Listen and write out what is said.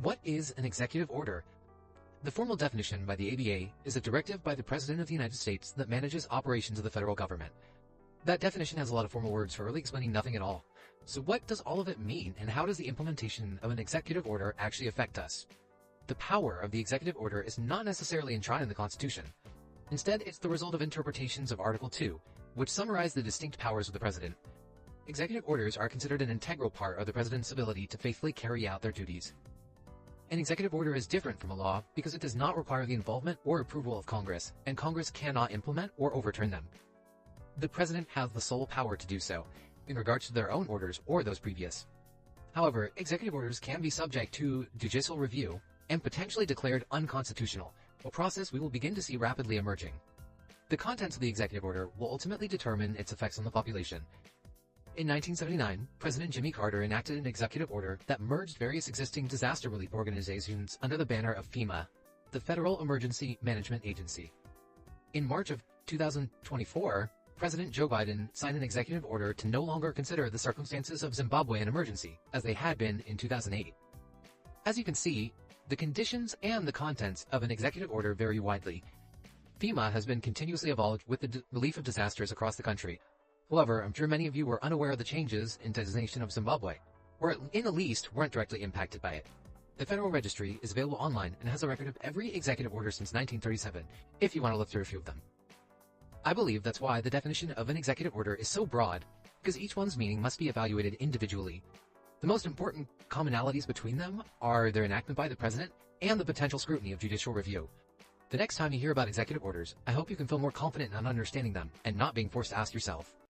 What is an executive order? The formal definition by the ABA is a directive by the President of the United States that manages operations of the federal government. That definition has a lot of formal words for really explaining nothing at all. So what does all of it mean, and how does the implementation of an executive order actually affect us? The power of the executive order is not necessarily enshrined in the Constitution. Instead, it's the result of interpretations of Article 2, which summarize the distinct powers of the President. Executive orders are considered an integral part of the President's ability to faithfully carry out their duties. An executive order is different from a law because it does not require the involvement or approval of Congress, and Congress cannot implement or overturn them. The President has the sole power to do so, in regards to their own orders or those previous. However, executive orders can be subject to judicial review and potentially declared unconstitutional, a process we will begin to see rapidly emerging. The contents of the executive order will ultimately determine its effects on the population. In 1979, President Jimmy Carter enacted an executive order that merged various existing disaster relief organizations under the banner of FEMA, the Federal Emergency Management Agency. In March of 2024, President Joe Biden signed an executive order to no longer consider the circumstances of Zimbabwe an emergency, as they had been in 2008. As you can see, the conditions and the contents of an executive order vary widely. FEMA has been continuously evolved with the relief of disasters across the country. However, I'm sure many of you were unaware of the changes in designation of Zimbabwe, or in the least weren't directly impacted by it. The Federal Registry is available online and has a record of every executive order since 1937, if you want to look through a few of them. I believe that's why the definition of an executive order is so broad, because each one's meaning must be evaluated individually. The most important commonalities between them are their enactment by the President and the potential scrutiny of judicial review. The next time you hear about executive orders, I hope you can feel more confident in understanding them and not being forced to ask yourself,